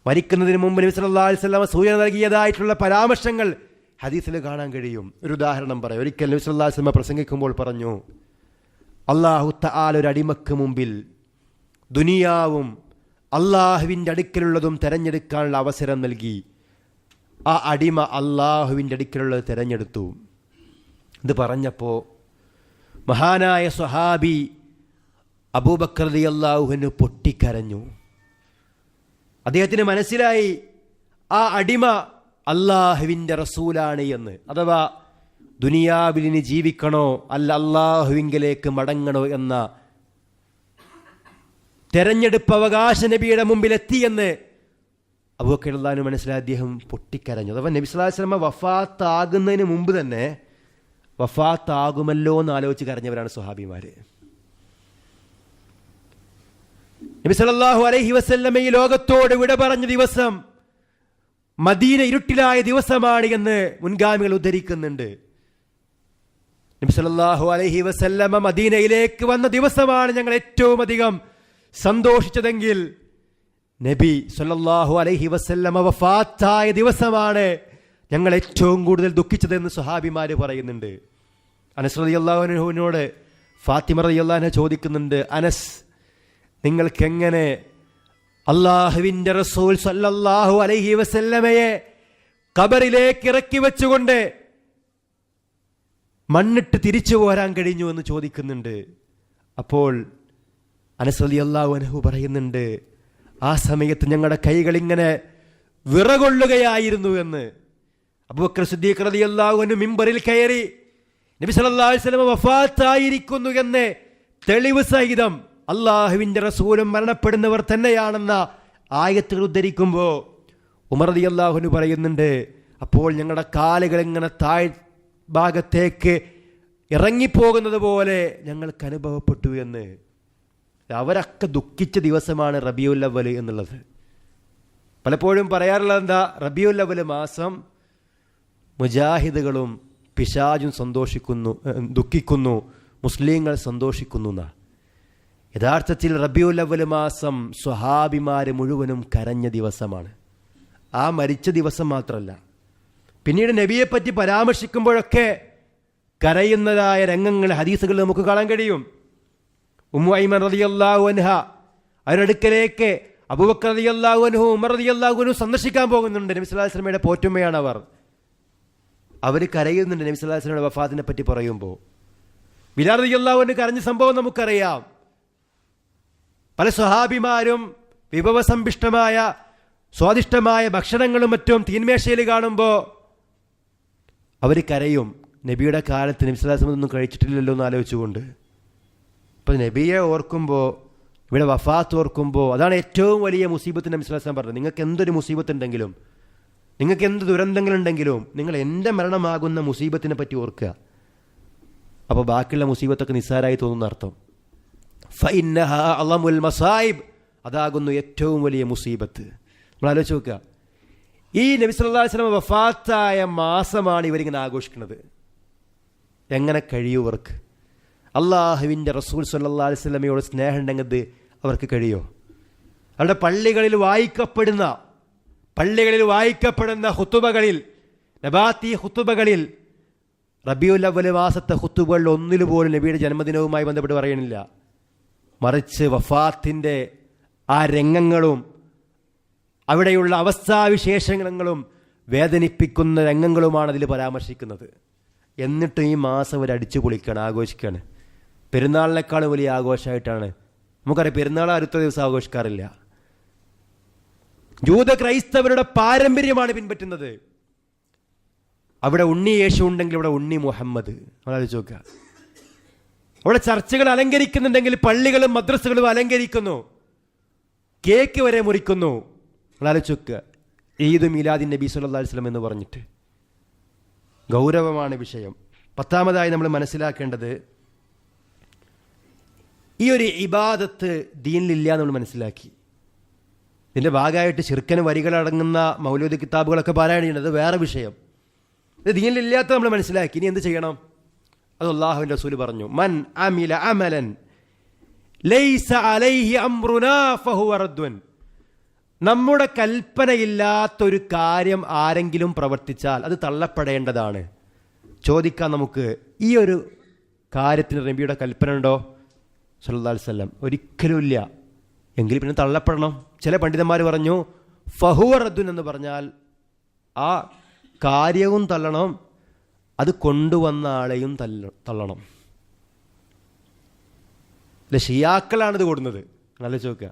മരിക്കുന്നതിന് മുമ്പ് നബി സല്ലല്ലാഹു അലൈഹി വസല്ലം സൂചന നൽകിയതായിട്ടുള്ള പരാമർശങ്ങൾ ഹദീസിൽ കാണാൻ കഴിയും. ഒരു ഉദാഹരണം പറയാം. ഒരിക്കൽ നബി സല്ലല്ലാഹു അലൈഹി വസല്ലം പ്രസംഗിക്കുമ്പോൾ പറഞ്ഞു, അല്ലാഹു തആല ഒരു അടിമക്ക് മുമ്പിൽ ദുനിയാവും അള്ളാഹുവിൻ്റെ അടുക്കലുള്ളതും തിരഞ്ഞെടുക്കാനുള്ള അവസരം നൽകി. ആ അടിമ അള്ളാഹുവിൻ്റെ അടുക്കലുള്ളത് തിരഞ്ഞെടുത്തു. ഇത് പറഞ്ഞപ്പോൾ മഹാനായ സ്വഹാബി അബൂബക്കർ റളിയല്ലാഹു അൻഹു പൊട്ടിക്കരഞ്ഞു. അദ്ദേഹത്തിന് മനസ്സിലായി ആ അടിമ അള്ളാഹുവിൻ്റെ റസൂലാണ് എന്ന്. അഥവാ ദുനിയാവിൽ ഇനി ജീവിക്കണോ അല്ല അള്ളാഹുവിങ്കിലേക്ക് മടങ്ങണോ എന്ന തെരഞ്ഞെടുപ്പ് അവകാശ നബിയുടെ മുമ്പിൽ എത്തിയെന്ന് അബൂബക്കർ റളിയല്ലാഹു അൻഹു മനസ്സിലായി. അദ്ദേഹം പൊട്ടിക്കരഞ്ഞു. അഥവാ നബി സല്ലല്ലാഹു അലൈഹി വസല്ലം വഫാത്താകുന്നതിന് മുമ്പ് തന്നെ വഫാത്താകുമല്ലോ എന്ന് ആലോചിച്ച് കരഞ്ഞവരാണ് സ്വഹാബിമാർ. നബി സല്ലല്ലാഹു അലൈഹി വസല്ലം ഈ ലോകത്തോട് വിട പറഞ്ഞ ദിവസം മദീന ഇരുട്ടിലായ ദിവസമാണ് എന്ന് മുൻഗാമികൾ ഉദ്ധരിക്കുന്നുണ്ട്. നബി സല്ലല്ലാഹു അലൈഹി വസല്ലമ മദീനയിലേക്ക് വന്ന ദിവസമാണ് ഞങ്ങൾ ഏറ്റവും അധികം സന്തോഷിച്ചതെങ്കിൽ നബി സല്ലല്ലാഹു അലൈഹി വസല്ലമ വഫാത്തായ ദിവസമാണ് ഞങ്ങൾ ഏറ്റവും കൂടുതൽ ദുഃഖിച്ചതെന്ന് സ്വഹാബിമാര് പറയുന്നുണ്ട്. അനസ് റളിയല്ലാഹു അൻഹുവിനോട് ഫാത്തിമ റളിയല്ലാഹു അൻഹ ചോദിക്കുന്നുണ്ട്, അനസ്, നിങ്ങൾക്കെങ്ങനെ അള്ളാഹുവിന്റെ റസൂൽ സല്ലല്ലാഹു അലൈഹി വസല്ലമയെ ഖബറിലേക്ക് ഇറക്കി വെച്ചുകൊണ്ട് മണ്ണിട്ട് തിരിച്ചു പോരാൻ കഴിഞ്ഞു എന്ന് ചോദിക്കുന്നുണ്ട്. അപ്പോൾ അനസ് റളിയല്ലാഹു അൻഹു പറയുന്നുണ്ട്, ആ സമയത്ത് ഞങ്ങളുടെ കൈകൾ ഇങ്ങനെ വിറകൊള്ളുകയായിരുന്നു എന്ന്. അബൂബക്കർ സിദ്ദീഖ് റളിയല്ലാഹു അൻഹു മിമ്പറിൽ കയറി നബി സല്ലല്ലാഹു അലൈഹി വസല്ലം വഫാത്തായിരിക്കുന്നു എന്ന് തെളിവ് സഹിതം അള്ളാഹുവിന്റെ റസൂലും മരണപ്പെടുന്നവർ തന്നെയാണെന്ന ആയത്തുകൾ ഉദ്ധരിക്കുമ്പോൾ ഉമർ റളിയല്ലാഹു അൻഹു പറയുന്നുണ്ട്, അപ്പോൾ ഞങ്ങളുടെ കാലുകൾ ഇങ്ങനെ ഭാഗത്തേക്ക് ഇറങ്ങിപ്പോകുന്നത് പോലെ ഞങ്ങൾക്ക് അനുഭവപ്പെട്ടു എന്ന്. അവരൊക്കെ ദുഃഖിച്ച ദിവസമാണ് റബീഉൽ അവ്വൽ എന്നുള്ളത്. പലപ്പോഴും പറയാറുള്ളത് എന്താ, റബീഉൽ അവ്വൽ മാസം മുജാഹിദുകളും പിശാചും ദുഃഖിക്കുന്നു, മുസ്ലിങ്ങൾ സന്തോഷിക്കുന്നു എന്നാ. യഥാർത്ഥത്തിൽ റബീഉൽ അവ്വൽ മാസം സ്വഹാബിമാര് മുഴുവനും കരഞ്ഞ ദിവസമാണ്. ആ മരിച്ച ദിവസം മാത്രമല്ല, പിന്നീട് നബിയെപ്പറ്റി പരാമർശിക്കുമ്പോഴൊക്കെ കരയുന്നതായ രംഗങ്ങൾ ഹദീസുകൾ നമുക്ക് കാണാൻ കഴിയും. ഉമ്മു ഐമൻ റളിയല്ലാഹു അൻഹ അവരടുക്കലേക്ക് അബൂബക്കർ റളിയല്ലാഹു അൻഹു ഉമർ റളിയല്ലാഹു അൻഹു സന്ദർശിക്കാൻ പോകുന്നുണ്ട്. നബി സല്ലല്ലാഹു അലൈഹി വസല്ലമയുടെ പോറ്റുമ്മയാണ് അവർ കരയുന്നുണ്ട് നബി സല്ലല്ലാഹു അലൈഹി വസല്ലമയുടെ വഫാത്തിനെ പറ്റി പറയുമ്പോൾ. ബിലാൽ റളിയല്ലാഹു അൻഹു കരഞ്ഞ സംഭവം നമുക്കറിയാം. പല സ്വഹാബിമാരും വിഭവസമ്പുഷ്ടമായ സ്വാദിഷ്ടമായ ഭക്ഷണങ്ങളും മറ്റും തീന്മേശയിൽ കാണുമ്പോൾ അവർ കരയും. നബിയുടെ കാലത്ത് നബി സല്ലല്ലാഹു അലൈഹി വസല്ലം ഒന്നും കഴിച്ചിട്ടില്ലല്ലോ എന്ന് ആലോചിച്ചുകൊണ്ട്. അപ്പോൾ നബിയെ ഓർക്കുമ്പോൾ, ഇവിടെ വഫാത്ത് ഓർക്കുമ്പോൾ, അതാണ് ഏറ്റവും വലിയ മുസീബത്ത്. നബി സല്ലല്ലാഹു അലൈഹി വസല്ലം പറഞ്ഞു, നിങ്ങൾക്ക് എന്തൊരു മുസീബത്ത് ഉണ്ടെങ്കിലും, നിങ്ങൾക്ക് എന്ത് ദുരന്തങ്ങളുണ്ടെങ്കിലും നിങ്ങൾ എൻ്റെ മരണമാകുന്ന മുസീബത്തിനെ പറ്റി ഓർക്കുക. അപ്പോൾ ബാക്കിയുള്ള മുസീബത്തൊക്കെ നിസ്സാരായി തോന്നുന്ന അർത്ഥം. ഫഇന്നഹാ അളമുൽ മസായിബ്, അതാകുന്നു ഏറ്റവും വലിയ മുസീബത്ത്. നമ്മൾ ആലോചിച്ച് നോക്കുക, ഈ നബി സല്ലല്ലാഹു അലൈഹി വസല്ലം വഫാത്തായ മാസമാണ് ഇവരിങ്ങനെ ആഘോഷിക്കുന്നത്. എങ്ങനെ കഴിയൂ അവർക്ക്? അള്ളാഹുവിൻ്റെ റസൂൽ സല്ലല്ലാഹു അലൈഹി വസല്ലമയോട് സ്നേഹം ഉണ്ടെങ്കിൽ അവർക്ക് കഴിയോ? അവരുടെ പള്ളികളിൽ വായിക്കപ്പെടുന്ന ഖുതുബകളിൽ, നബാത്തി ഖുതുബകളിൽ, റബീഉൽ അവ്വൽ മാസത്തെ ഖുതുബകളിൽ ഒന്നിൽ പോലും നബിയുടെ ജന്മദിനവുമായി ബന്ധപ്പെട്ട് പറയണില്ല. മറിച്ച് വഫാത്തിൻ്റെ ആ രംഗങ്ങളും അവിടെയുള്ള അവസ്ഥാവിശേഷങ്ങളും വേദനിപ്പിക്കുന്ന രംഗങ്ങളുമാണ് അതിൽ പരാമർശിക്കുന്നത്. എന്നിട്ട് ഈ മാസം അവർ അടിച്ചു പൊളിക്കുകയാണ്, ആഘോഷിക്കുകയാണ്. പെരുന്നാളിനേക്കാളും വലിയ ആഘോഷമായിട്ടാണ്. നമുക്കറിയാം, പെരുന്നാൾ അടുത്ത ദിവസം ആഘോഷിക്കാറില്ല. ജൂത ക്രൈസ്തവരുടെ പാരമ്പര്യമാണ് പിൻപറ്റുന്നത്. അവിടെ ഉണ്ണി യേശു ഉണ്ടെങ്കിൽ ഇവിടെ ഉണ്ണി മുഹമ്മദ്. ആലോചിച്ച് നോക്കുക. അവിടെ ചർച്ചകൾ അലങ്കരിക്കുന്നുണ്ടെങ്കിൽ പള്ളികളും മദ്രസകളും അലങ്കരിക്കുന്നു, കേക്ക് വരെ മുറിക്കുന്നു. ആലോചിച്ച് നോക്കുക. ഈദ് മീലാദിൻ നബി സല്ലല്ലാഹു അലൈഹി വസല്ലം എന്ന് പറഞ്ഞിട്ട് ഗൗരവമാണ് വിഷയം. 10ാമതായി നമ്മൾ മനസ്സിലാക്കേണ്ടത്, ഈ ഒരു ഇബാദത്ത് ദീനിലില്ല നമ്മൾ മനസ്സിലാക്കി. ഇതിൻ്റെ ഭാഗമായിട്ട് ശിർക്കന് വരികളടങ്ങുന്ന മൗലൂദ് കിതാബുകളൊക്കെ പാരായണം ചെയ്യുന്നത് വേറെ വിഷയം. ഇത് ദീനിലില്ലാത്ത നമ്മൾ മനസ്സിലാക്കി. ഇനി എന്ത് ചെയ്യണം? അത് അല്ലാഹുവിൻ്റെ റസൂൽ പറഞ്ഞു, മൻ അമില അമലൻ ലൈസ അലൈഹി അംറുനാ ഫഹുവ റദ്ദുൻ. നമ്മുടെ കൽപ്പനയില്ലാത്തൊരു കാര്യം ആരെങ്കിലും പ്രവർത്തിച്ചാൽ അത് തള്ളപ്പെടേണ്ടതാണ്. ചോദിക്കാം നമുക്ക്, ഈ ഒരു കാര്യത്തിന് നബിയുടെ കൽപ്പന ഉണ്ടോ സല്ലല്ലാഹു അലൈഹി വസല്ലം? ഒരിക്കലും ഇല്ല. എങ്കിൽ പിന്നെ തള്ളപ്പെടണം. ചില പണ്ഡിതന്മാർ പറഞ്ഞു ഫഹുവ റദ്ദുൻ എന്ന് പറഞ്ഞാൽ ആ കാര്യവും തള്ളണം, അത് കൊണ്ടുവന്ന ആളെയും തള്ളണം. അല്ല, ഷിയാക്കളാണിത് കൊടുക്കുന്നത്. നല്ല ചോദിക്കുക,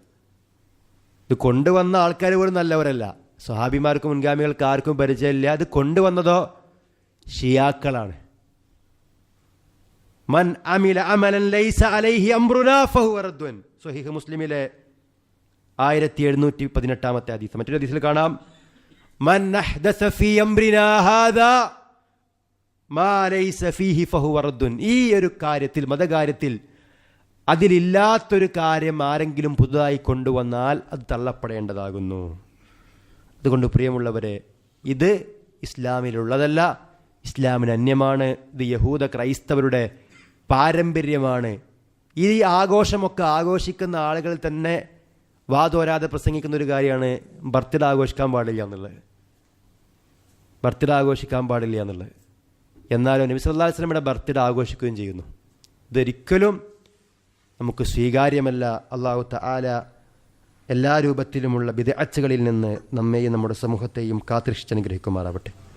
ഇത് കൊണ്ടുവന്ന ആൾക്കാർ പോലും നല്ലവരല്ല. സ്വഹാബിമാർക്കും മുൻഗാമികൾക്ക് ആർക്കും പരിചയമില്ല. അത് കൊണ്ടുവന്നതോ ഷിയാക്കളാണ്. മൻ അമില അമലൻ ലൈസ അലൈഹി അംറുനാ ഫഹുവ റദ്ദുൻ. സ്വഹീഹ് മുസ്ലിമിലെ 1718 ഹദീസ്. മറ്റൊരു ഹദീസിൽ കാണാം, മൻ അഹ്ദസ ഫീ അംറിനാ ഹാദാ മാ ലൈസ ഫീഹി ഫഹുവ റദ്ദുൻ. ഈ ഒരു കാര്യത്തിൽ, മതകാര്യത്തിൽ അതിലില്ലാത്തൊരു കാര്യം ആരെങ്കിലും പുതുതായി കൊണ്ടുവന്നാൽ അത് തള്ളപ്പെടേണ്ടതാകുന്നു. അതുകൊണ്ട് പ്രിയമുള്ളവരെ, ഇത് ഇസ്ലാമിലുള്ളതല്ല, ഇസ്ലാമിന് അന്യമാണ്, ഇത് യഹൂദ ക്രൈസ്തവരുടെ പാരമ്പര്യമാണ്. ഈ ആഘോഷമൊക്കെ ആഘോഷിക്കുന്ന ആളുകൾ തന്നെ വാതോരാതെ പ്രസംഗിക്കുന്ന ഒരു കാര്യമാണ് ബർത്ത്ഡേ ആഘോഷിക്കാൻ പാടില്ല എന്നുള്ളത്. ബർത്ത്ഡേ ആഘോഷിക്കാൻ പാടില്ല എന്നുള്ളത്. എന്നാലും നബി സല്ലല്ലാഹു അലൈഹി വസല്ലമയുടെ ബർത്ത്ഡേ ആഘോഷിക്കുകയും ചെയ്യുന്നു. ഇതൊരിക്കലും നമുക്ക് സ്വീകാര്യമല്ല. അല്ലാഹു തആല എല്ലാ രൂപത്തിലുമുള്ള ബിദ്അത്തുകളിൽ നിന്ന് നമ്മെയും നമ്മുടെ സമൂഹത്തെയും കാത്തുരക്ഷിച്ച് അനുഗ്രഹിക്കുമാറാവട്ടെ.